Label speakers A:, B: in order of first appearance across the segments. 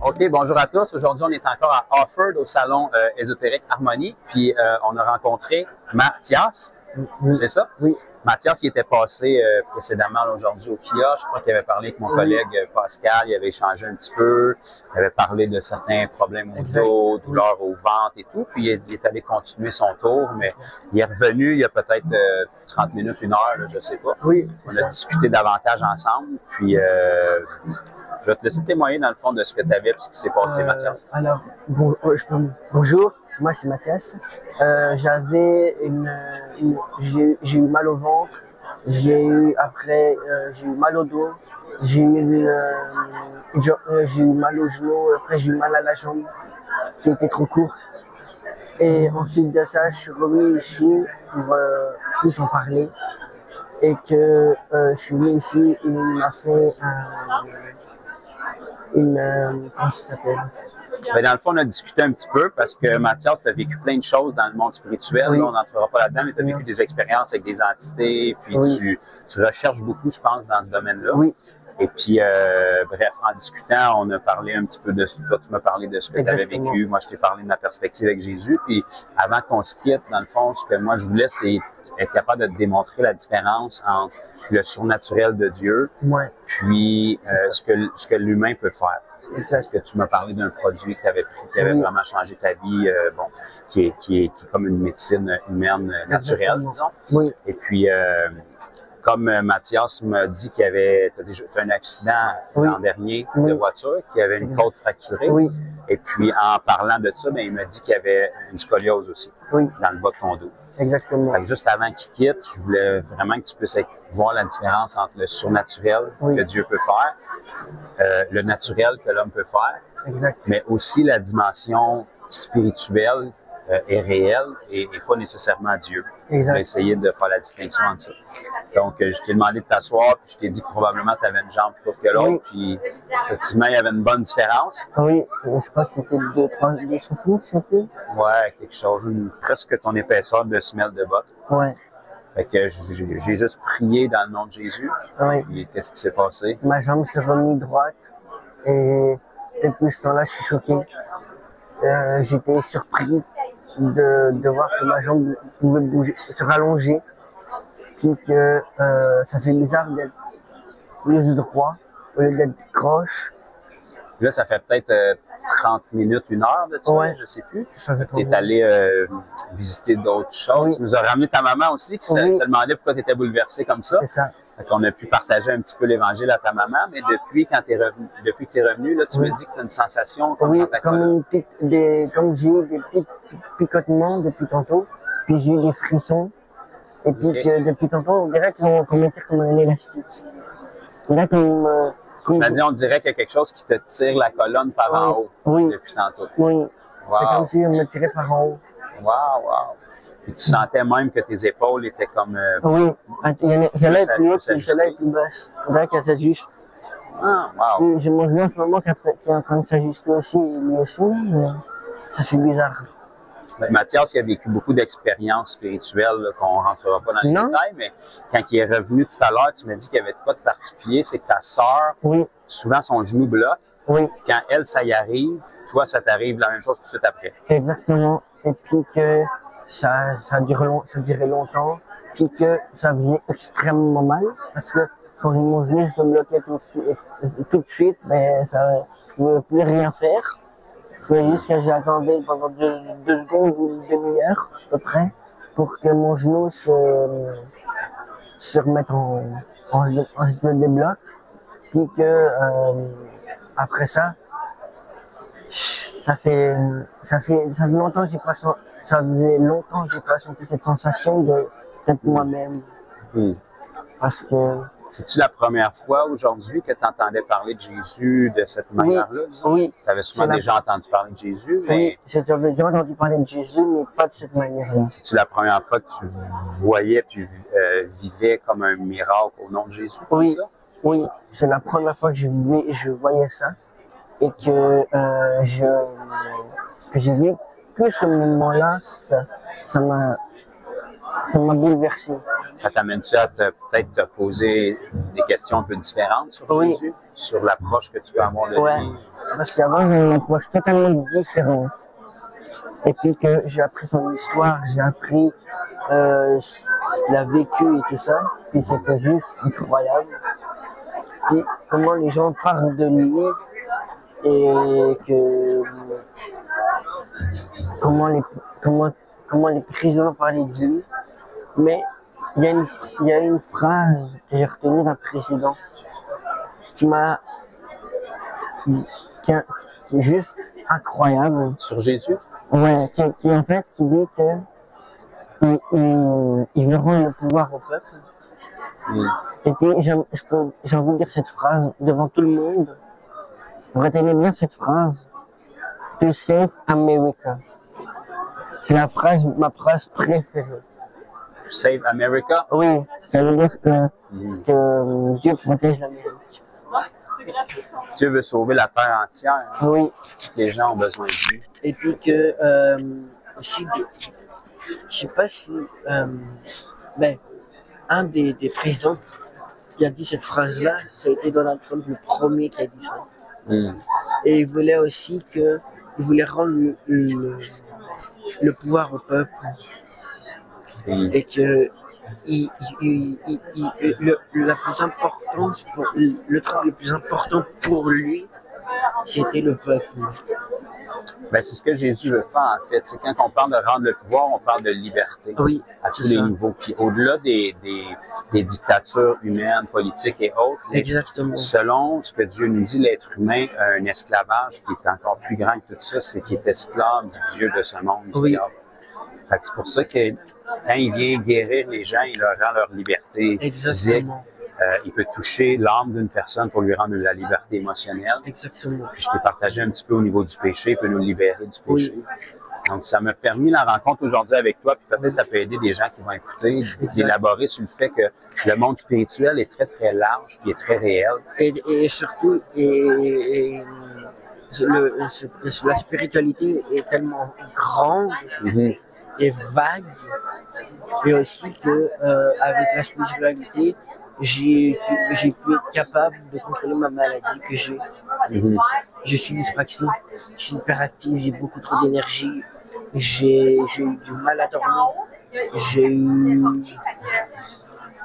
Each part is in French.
A: OK, bonjour à tous. Aujourd'hui, on est encore à Offord au salon ésotérique Harmonie. Puis, on a rencontré Mathias.
B: Oui.
A: C'est ça?
B: Oui.
A: Mathias, qui était passé précédemment aujourd'hui au FIA. Je crois qu'il avait parlé avec mon collègue Pascal. Il avait échangé un petit peu. Il avait parlé de certains problèmes au dos, douleurs au ventre et tout. Puis, il est allé continuer son tour. Mais il est revenu il y a peut-être 30 minutes, une heure, là, je sais pas.
B: Oui.
A: On a discuté davantage ensemble. Puis, je vais te laisser témoigner dans le fond de ce que tu avais et ce qui s'est passé, Mathias.
B: Alors, bonjour, moi c'est Mathias. J'ai eu mal au ventre, j'ai eu mal au dos, j'ai eu mal au genou, après j'ai eu mal à la jambe qui était trop courte. Et ensuite de ça, je suis revenu ici pour plus en parler. Et que je suis venu ici, il m'a fait comment ça s'appelle?
A: Ben, dans le fond, on a discuté un petit peu parce que Mathias, tu as vécu plein de choses dans le monde spirituel.
B: Oui.
A: Là, on n'entrera pas là-dedans, mais tu as vécu des expériences avec des entités, puis tu recherches beaucoup, je pense, dans ce domaine-là.
B: Oui.
A: Et puis, bref, en discutant, on a parlé un petit peu de toi, tu m'as parlé de ce que tu avais vécu. Moi, je t'ai parlé de ma perspective avec Jésus. Puis, avant qu'on se quitte, dans le fond, ce que moi, je voulais, c'est être capable de te démontrer la différence entre le surnaturel de Dieu, puis ce que l'humain peut faire. Parce que tu m'as parlé d'un produit que tu avais pris, qui avait vraiment changé ta vie, qui est comme une médecine humaine naturelle, disons.
B: Oui.
A: Et puis, comme Mathias m'a dit qu'il avait déjà eu un accident l'an dernier de voiture, qu'il avait une côte fracturée.
B: Oui.
A: Et puis, en parlant de ça, ben, il m'a dit qu'il y avait une scoliose aussi dans le bas de ton dos.
B: Exactement.
A: Fait que juste avant qu'il quitte, je voulais vraiment que tu puisses voir la différence entre le surnaturel que Dieu peut faire, le naturel que l'homme peut faire, mais aussi la dimension spirituelle est réelle et pas nécessairement Dieu. Je vais essayer de faire la distinction entre ça. Donc, je t'ai demandé de t'asseoir, puis je t'ai dit que probablement tu avais une jambe plus courte que l'autre, puis effectivement, il y avait une bonne différence.
B: Oui, je crois que c'était 2-3 centimètres, surtout.
A: Ouais, quelque chose, presque ton épaisseur de semelle de botte.
B: Ouais.
A: Fait que j'ai juste prié dans le nom de Jésus. Et qu'est-ce qui s'est passé?
B: Ma jambe s'est remise droite et depuis ce temps-là, je suis choqué. J'étais surpris de voir que ma jambe pouvait bouger, se rallonger, puis que ça fait bizarre d'être plus droit au lieu d'être croche.
A: Là, ça fait peut-être 30 minutes, une heure de ça, je sais plus. Tu es allé visiter d'autres choses. Tu nous as ramené ta maman aussi qui se demandait pourquoi tu étais bouleversé comme ça.
B: C'est ça.
A: On a pu partager un petit peu l'évangile à ta maman, mais depuis que tu es revenu, là, tu me dis que tu as une sensation comme dans ta colonne.
B: Comme j'ai eu des petits picotements depuis tantôt, puis j'ai eu des frissons, et puis que depuis tantôt, on dirait qu'on mettait comme un élastique. On dirait
A: on dirait qu'il y a quelque chose qui te tire la colonne par en haut depuis tantôt.
B: Oui,
A: wow.
B: C'est comme si on me tirait par en haut.
A: Wow, wow. Puis tu sentais même que tes épaules étaient comme...
B: oui, celle-là est plus haute et celle-là est plus basse. On dirait qu'elle s'ajuste.
A: Ah, wow.
B: J'ai mon genou en ce moment qui est en train de s'ajuster aussi, lui aussi, mais ça fait bizarre.
A: Mathias, il a vécu beaucoup d'expériences spirituelles qu'on ne rentrera pas dans les détails, mais quand il est revenu tout à l'heure, tu m'as dit qu'il n'y avait pas de particulier, c'est que ta sœur, souvent son genou bloque. Quand elle, ça y arrive, toi, ça t'arrive la même chose tout de suite après.
B: Exactement. Et puis que ça durait longtemps, puis que ça faisait extrêmement mal, parce que quand mon genou se bloquait tout de suite, ben, ça ne pouvait plus rien faire. Il fallait juste que j'attendais pendant 2 secondes ou une demi-heure, à peu près, pour que mon genou se remette se débloque. Puis que, après ça, ça faisait longtemps que j'ai pas senti cette sensation d'être moi-même. Parce que...
A: C'est-tu la première fois aujourd'hui que tu entendais parler de Jésus de cette manière-là?
B: Oui.
A: Tu avais souvent déjà entendu parler de Jésus, mais...
B: Oui, j'avais déjà entendu parler de Jésus, mais pas de cette manière-là.
A: C'est-tu la première fois que tu voyais puis vivais comme un miracle au nom de Jésus?
B: Oui, oui. C'est la première fois que je voyais ça et que j'ai vu que ce moment-là, ça m'a bouleversé.
A: Ça t'amène-tu à peut-être te poser des questions un peu différentes sur Jésus, sur l'approche que tu peux avoir de lui?
B: parce qu'avant, j'avais une approche totalement différente. Et puis que j'ai appris son histoire, j'ai appris ce qu'il a vécu et tout ça. Puis c'était juste incroyable. Puis comment les gens parlent de lui et que comment les présidents parlaient de lui. Mais il y a une phrase que j'ai retenue d'un président qui qui est juste incroyable.
A: Sur Jésus?
B: Ouais, qui en fait, qui dit que il veut rendre le pouvoir au peuple. Et puis, j'ai envie de dire cette phrase devant tout le monde. Retenez bien cette phrase. To save America. C'est ma phrase préférée.
A: To save America?
B: Oui, ça veut dire que Dieu protège l'Amérique.
A: Dieu veut sauver la terre entière. Hein?
B: Oui.
A: Les gens ont besoin de lui.
B: Et puis que, aussi, je sais pas si, ben, un des présidents qui a dit cette phrase-là, ça a été Donald Trump, le premier qui a dit ça. Et il voulait aussi il voulait rendre le pouvoir au peuple. Et que le truc le plus important pour lui, c'était le peuple.
A: Ben, c'est ce que Jésus veut faire, en fait. C'est quand on parle de rendre le pouvoir, on parle de liberté.
B: Oui,
A: à tous les niveaux. Puis au-delà des dictatures humaines, politiques et autres,
B: exactement.
A: Selon ce que Dieu nous dit, l'être humain a un esclavage qui est encore plus grand que tout ça, c'est qu'il est esclave du Dieu de ce monde, du diable. Fait que c'est pour ça que quand il vient guérir les gens, il leur rend leur liberté physique. Il peut toucher l'âme d'une personne pour lui rendre la liberté émotionnelle.
B: Exactement.
A: Puis je t'ai partagé un petit peu au niveau du péché, il peut nous libérer du péché. Oui. Donc, ça m'a permis la rencontre aujourd'hui avec toi, puis peut-être ça peut aider des gens qui vont écouter, d'élaborer sur le fait que le monde spirituel est très, très large, puis est très réel.
B: Et surtout, la spiritualité est tellement grande et vague, et aussi que avec la spiritualité, j'ai pu être capable de contrôler ma maladie que j'ai. Je suis dyspraxique, je suis hyperactif, j'ai beaucoup trop d'énergie, j'ai eu du mal à dormir, j'ai eu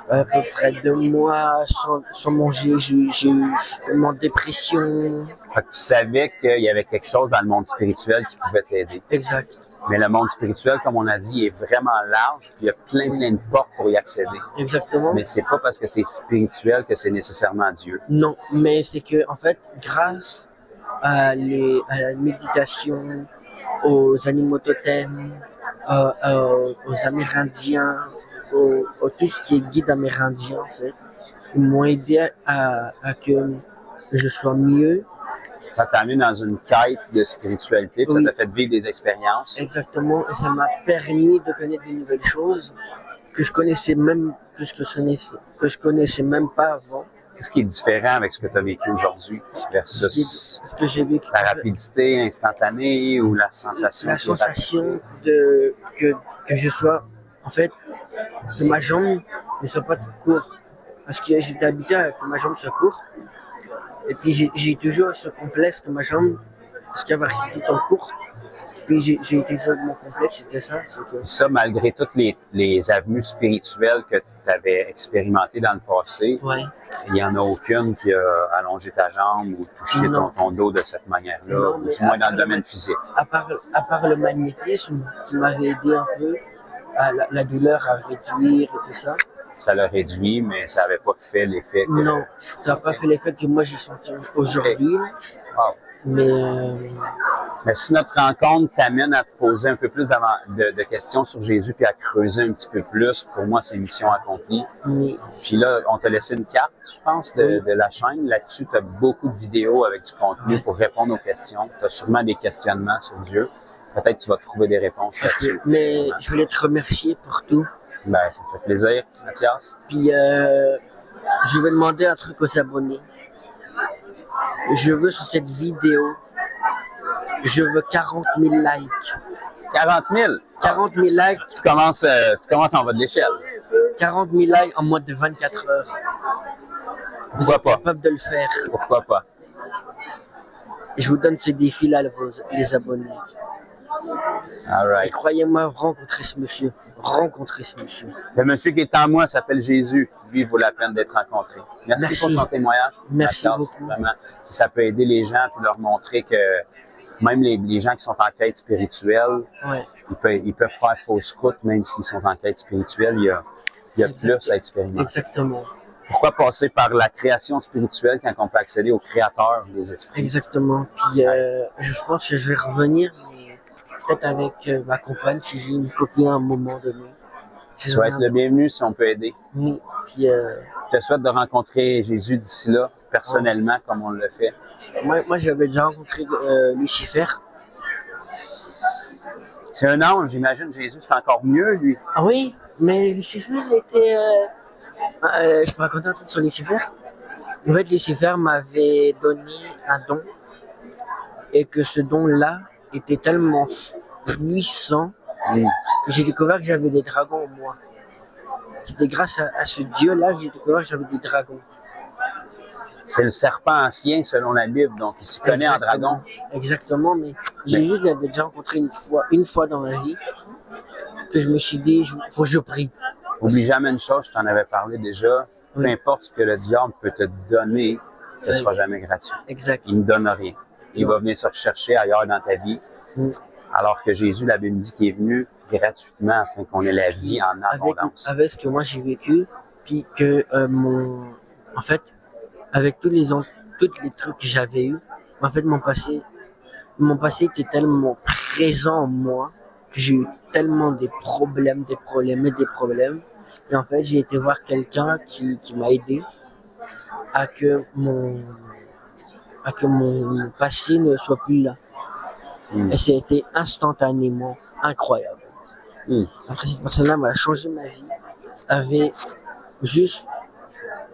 B: à peu près 2 mois sans manger, j'ai eu tellement de dépression.
A: Fait que tu savais qu'il y avait quelque chose dans le monde spirituel qui pouvait t'aider.
B: Exact.
A: Mais le monde spirituel, comme on a dit, est vraiment large, puis il y a plein de portes pour y accéder.
B: Exactement.
A: Mais c'est pas parce que c'est spirituel que c'est nécessairement Dieu.
B: Non, mais c'est que, en fait, grâce à la méditation, aux animaux totems, aux Amérindiens, tout ce qui est guide amérindien, en fait, ils m'ont aidé à que je sois mieux.
A: Ça t'a amené dans une quête de spiritualité, puis ça t'a fait vivre des expériences.
B: Exactement, et ça m'a permis de connaître de nouvelles choses que je connaissais même pas avant.
A: Qu'est-ce qui est différent avec ce que tu as vécu aujourd'hui versus
B: ce que j'ai vécu,
A: la rapidité instantanée ou la sensation?
B: La sensation que je sois, en fait, que ma jambe ne soit pas toute courte. Parce que j'étais habitué à que ma jambe soit courte. Et puis j'ai toujours ce complexe que ma jambe, parce qu'elle va rester tout le temps courte. Puis j'ai utilisé mon complexe, c'était ça.
A: Ça, malgré toutes les avenues spirituelles que tu avais expérimentées dans le passé, il n'y en a aucune qui a allongé ta jambe ou touché ton dos de cette manière-là, ou du moins dans le domaine physique.
B: À part le magnétisme qui m'avait aidé un peu, la douleur à réduire et tout ça.
A: Ça l'a réduit, mais ça n'avait pas fait l'effet que...
B: Non, ça n'a pas fait l'effet que moi j'ai senti aujourd'hui.
A: Wow. Mais si notre rencontre t'amène à te poser un peu plus de questions sur Jésus puis à creuser un petit peu plus, pour moi, c'est mission accomplie. Puis là, on t'a laissé une carte, je pense, de la chaîne. Là-dessus, tu as beaucoup de vidéos avec du contenu pour répondre aux questions. Tu as sûrement des questionnements sur Dieu. Peut-être que tu vas trouver des réponses là-dessus.
B: Mais je voulais te remercier pour tout.
A: Ben, ça me fait plaisir, Mathias.
B: Puis, je vais demander un truc aux abonnés. Je veux sur cette vidéo, je veux 40 000 likes.
A: 40 000?
B: 40 000 likes.
A: Tu commences en bas de l'échelle.
B: 40 000 likes en moins de 24 heures. Vous êtes capable de le faire.
A: Pourquoi pas?
B: je vous donne ce défi-là, les abonnés.
A: All
B: Et
A: right.
B: croyez-moi, rencontrez ce monsieur. Rencontrez ce monsieur.
A: Le monsieur qui est en moi s'appelle Jésus. Lui, il vaut la peine d'être rencontré. Merci pour ton témoignage.
B: Merci
A: Mathias.
B: beaucoup.
A: Vraiment, si ça peut aider les gens, puis leur montrer que même les gens qui sont en quête spirituelle,
B: Ouais.
A: ils peuvent faire fausse route, même s'ils sont en quête spirituelle. Il y a plus à expérimenter.
B: Exactement.
A: Pourquoi passer par la création spirituelle quand on peut accéder au créateur des esprits?
B: Exactement. Puis je pense que je vais revenir, mais peut-être avec ma compagne, si j'ai une copine à un moment donné.
A: Tu vas être le bienvenu si on peut aider.
B: Oui. Puis
A: Je te souhaite de rencontrer Jésus d'ici là, personnellement, comme on le fait.
B: moi j'avais déjà rencontré Lucifer.
A: C'est un ange, j'imagine. Jésus, c'est encore mieux, lui.
B: Ah oui, mais Lucifer était... je peux raconter un truc sur Lucifer. En fait, Lucifer m'avait donné un don et que ce don-là était tellement puissant que j'ai découvert que j'avais des dragons en moi. C'était grâce à ce Dieu-là que j'ai découvert que j'avais des dragons.
A: C'est le serpent ancien, selon la Bible, donc il s'y connaît en dragon.
B: Exactement, mais Jésus, je l'avais déjà rencontré une fois dans ma vie, que je me suis dit, il faut que je prie.
A: Oublie jamais une chose, je t'en avais parlé déjà. Peu
B: Oui.
A: importe ce que le diable peut te donner, ce ne
B: Oui.
A: sera jamais gratuit.
B: Exact.
A: Il ne donne rien. Il va venir se rechercher ailleurs dans ta vie.
B: Mm.
A: Alors que Jésus, la Bible dit qu'il est venu gratuitement afin qu'on ait la vie en abondance.
B: Avec ce que moi j'ai vécu, puis que en fait, avec tous les trucs que j'avais eu, en fait mon passé était tellement présent en moi que j'ai eu tellement des problèmes. Et en fait, j'ai été voir quelqu'un qui m'a aidé à que mon passé ne soit plus là.
A: Mm.
B: Et ça a été instantanément incroyable.
A: Mm.
B: Après, cette personne-là m'a changé ma vie, avait juste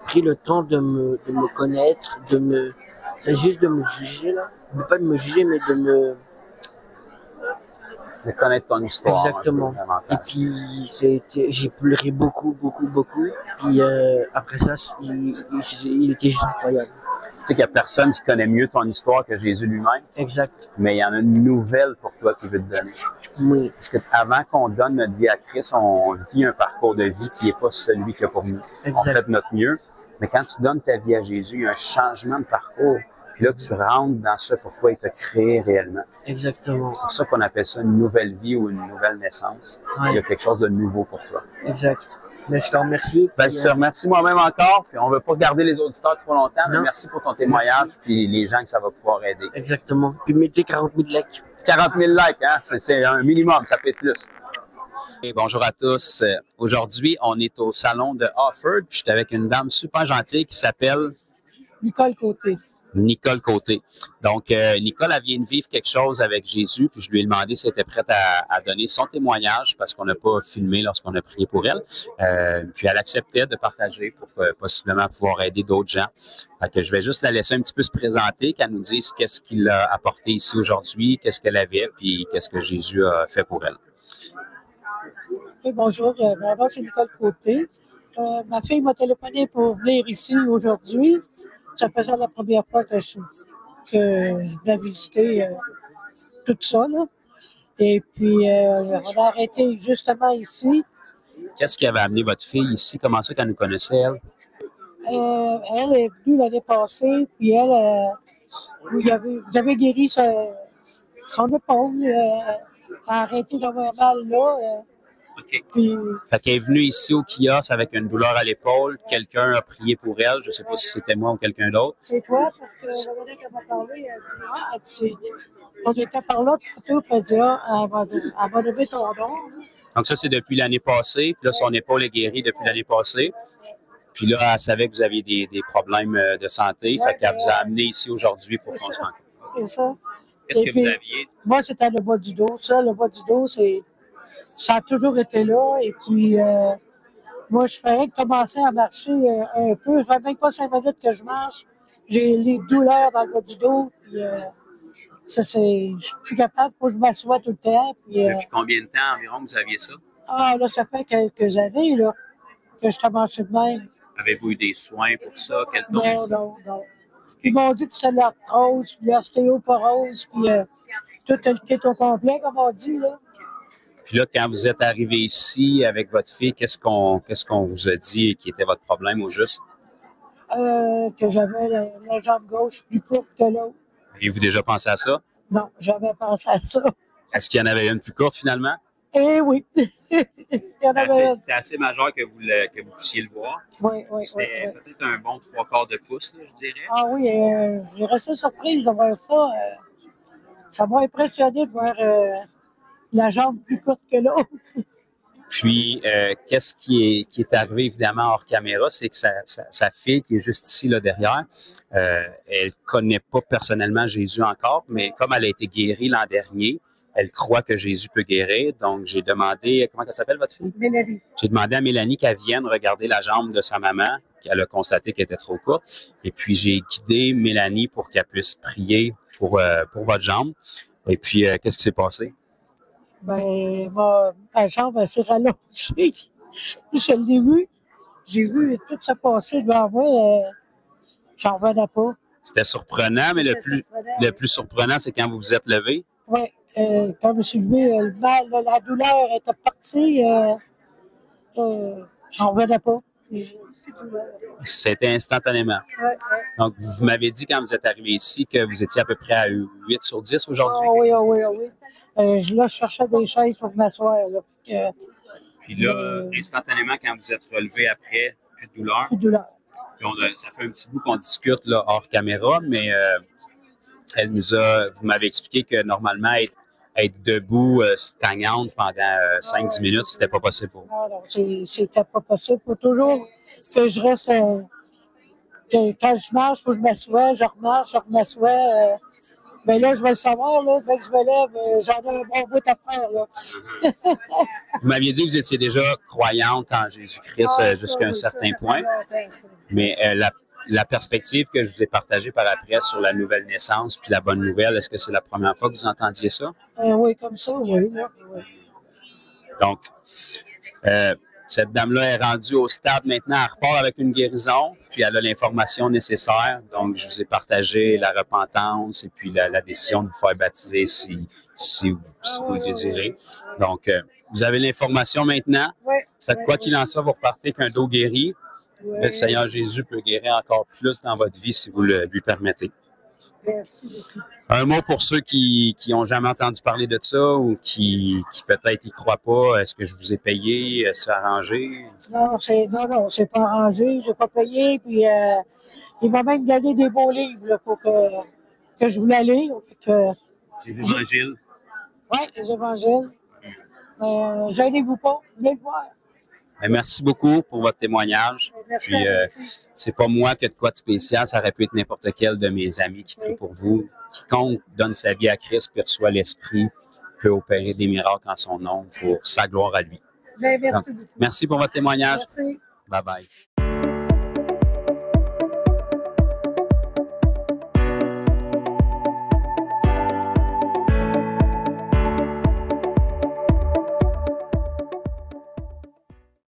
B: pris le temps de me connaître, juste de me juger là, pas de me juger, mais de me...
A: De connaître ton histoire.
B: Exactement. Et puis, j'ai pleuré beaucoup. Puis après ça, il était juste incroyable.
A: Tu sais qu'il n'y a personne qui connaît mieux ton histoire que Jésus lui-même,
B: Exact.
A: mais il y en a une nouvelle pour toi qu'il veut te donner.
B: Oui.
A: Parce qu'avant qu'on donne notre vie à Christ, on vit un parcours de vie qui n'est pas celui qu'il y a pour nous.
B: Exact.
A: On fait de notre mieux, mais quand tu donnes ta vie à Jésus, il y a un changement de parcours. Puis là, tu rentres dans ce pourquoi il t'a créé réellement.
B: Exactement.
A: C'est pour ça qu'on appelle ça une nouvelle vie ou une nouvelle naissance.
B: Ouais.
A: Il y a quelque chose de nouveau pour toi.
B: Exact. Mais je te remercie.
A: Ben, je te remercie moi-même encore, puis on ne veut pas garder les auditeurs trop longtemps, mais
B: Non.
A: merci pour ton témoignage, puis les gens que ça va pouvoir aider.
B: Exactement. Puis mettez 40 000 likes.
A: 40 000 likes, hein? C'est un minimum, ça peut être plus. Et bonjour à tous. Aujourd'hui, on est au salon de Offord, puis je suis avec une dame super gentille qui s'appelle
C: Nicole Côté.
A: Nicole Côté. Donc, Nicole, elle vient de vivre quelque chose avec Jésus, puis je lui ai demandé si elle était prête à donner son témoignage parce qu'on n'a pas filmé lorsqu'on a prié pour elle. Puis elle acceptait de partager pour possiblement pouvoir aider d'autres gens. Fait que je vais juste la laisser un petit peu se présenter, qu'elle nous dise qu'est-ce qu'il a apporté ici aujourd'hui, qu'est-ce qu'elle avait, puis qu'est-ce que Jésus a fait pour elle.
C: Okay, bonjour, mon nom c'est Nicole Côté. Ma fille m'a téléphoné pour venir ici aujourd'hui. Ça faisait la première fois que je venais visiter tout ça. Là. Et puis, on a arrêté justement ici.
A: Qu'est-ce qui avait amené votre fille ici? Comment ça qu'elle nous connaissait, elle?
C: Elle est venue l'année passée, puis vous avez guéri son épaule. Elle a arrêté d'avoir mal là.
A: OK.
C: Puis,
A: Fait qu'elle est venue ici au kiosque avec une douleur à l'épaule. Quelqu'un a prié pour elle. Je ne sais pas si c'était moi ou quelqu'un d'autre.
C: c'est toi, parce que la manière qu'elle m'a parlé, elle dit, on était par là, tantôt, puis elle dit, elle m'a donné ton nom.
A: Donc ça, c'est depuis l'année passée. Puis là, son épaule est guérie depuis l'année passée. Puis là, elle savait que vous aviez des problèmes de santé. Fait qu'elle vous a amené ici aujourd'hui pour qu'on se rencontre.
C: C'est ça.
A: Qu'est-ce
C: Et
A: que
C: puis,
A: vous aviez?
C: Moi, c'était le bas du dos. Ça, le bas du dos, ça a toujours été là. Et puis, moi, je ferais commencer à marcher un peu. Ça fait même pas 5 minutes que je marche. J'ai les douleurs dans le bas du dos. Puis, je suis plus capable. Faut que je m'assoie tout le temps. Puis,
A: Depuis combien de temps environ vous aviez ça?
C: là, ça fait quelques années là, que je commence de même.
A: Avez-vous eu des soins pour ça? Quel
C: Non. Ils m'ont dit que c'était l'arthrose, puis l'ostéoporose, puis tout le kit au complet, comme on dit, là.
A: Puis là, quand vous êtes arrivé ici avec votre fille, qu'est-ce qu'on vous a dit et qui était votre problème au juste?
C: Que j'avais la jambe gauche plus courte que l'autre.
A: Avez-vous déjà pensé à ça?
C: Non, j'avais pensé à ça.
A: Est-ce qu'il y en avait une plus courte finalement?
C: Eh oui. Il y en avait une.
A: C'était assez majeur que vous puissiez le voir.
C: Oui, oui, oui.
A: C'était peut-être un bon 3/4 de pouce, là, je dirais.
C: Ah oui, j'ai resté surprise de voir ça. Ça m'a impressionné de voir la jambe plus courte que l'autre.
A: Puis, qu'est-ce qui est arrivé évidemment hors caméra, c'est que sa fille, qui est juste ici, là, derrière, elle connaît pas personnellement Jésus encore, mais comme elle a été guérie l'an dernier, elle croit que Jésus peut guérir. Donc, j'ai demandé, comment elle s'appelle votre fille?
C: Mélanie.
A: J'ai demandé à Mélanie qu'elle vienne regarder la jambe de sa maman, qu'elle a constaté qu'elle était trop courte. Et puis, j'ai guidé Mélanie pour qu'elle puisse prier pour votre jambe. Et puis, qu'est-ce qui s'est passé?
C: Ben, ma jambe, elle s'est rallongée. Je l'ai vu. J'ai vu tout ça passer devant moi. J'en revenais pas.
A: C'était surprenant, mais le plus surprenant, c'est quand vous vous êtes levé.
C: Oui. Quand je me suis levé, le mal, la douleur était partie. J'en revenais pas.
A: C'était instantanément.
C: Ouais.
A: Donc, vous m'avez dit quand vous êtes arrivé ici que vous étiez à peu près à 8 sur 10 aujourd'hui.
C: Oh, oui, oh, oui, oh, oui. Là, je cherchais des chaises pour m'asseoir.
A: Puis là, instantanément, quand vous êtes relevé après, plus de douleur.
C: Plus de douleur.
A: Puis ça fait un petit bout qu'on discute là, hors caméra, mais vous m'avez expliqué que normalement, être debout, stagnante pendant 5-10 minutes, c'était pas possible pour vous.
C: Non, c'était pas possible. Il faut toujours que je reste. Quand je marche, il faut que je m'assoie, je remarche, je m'assois. Mais là, je vais le savoir, là, dès que je me lève, j'en ai un bon bout à faire, là.
A: Vous m'aviez dit que vous étiez déjà croyante en Jésus-Christ jusqu'à un certain point, mais la perspective que je vous ai partagée par après sur la nouvelle naissance puis la bonne nouvelle, est-ce que c'est la première fois que vous entendiez ça?
C: Oui, comme ça, oui.
A: Donc, cette dame-là est rendue au stade maintenant, elle repart avec une guérison, puis elle a l'information nécessaire. Donc, je vous ai partagé la repentance et puis la décision de vous faire baptiser si vous le désirez. Donc, vous avez l'information maintenant. Faites quoi qu'il en soit, vous repartez avec un dos guéri. Le Seigneur Jésus peut guérir encore plus dans votre vie si vous lui permettez.
C: Merci.
A: Un mot pour ceux qui n'ont jamais entendu parler de ça ou qui peut-être n'y croient pas. Est-ce que je vous ai payé? Est-ce que c'est arrangé?
C: Non, c'est pas arrangé. Je n'ai pas payé. Puis, il m'a même donné des beaux livres là, pour que je voulais lire.
A: Les évangiles.
C: Oui, les évangiles. Gênez-vous pas. Venez le voir.
A: Merci beaucoup pour votre témoignage.
C: Merci.
A: Puis, c'est pas moi qui ai de quoi de spécial, ça aurait pu être n'importe quel de mes amis qui prie pour vous. Quiconque donne sa vie à Christ, puis reçoit l'Esprit, peut opérer des miracles en son nom pour sa gloire à lui.
C: Merci beaucoup.
A: Merci pour votre témoignage.
C: Merci.
A: Bye bye.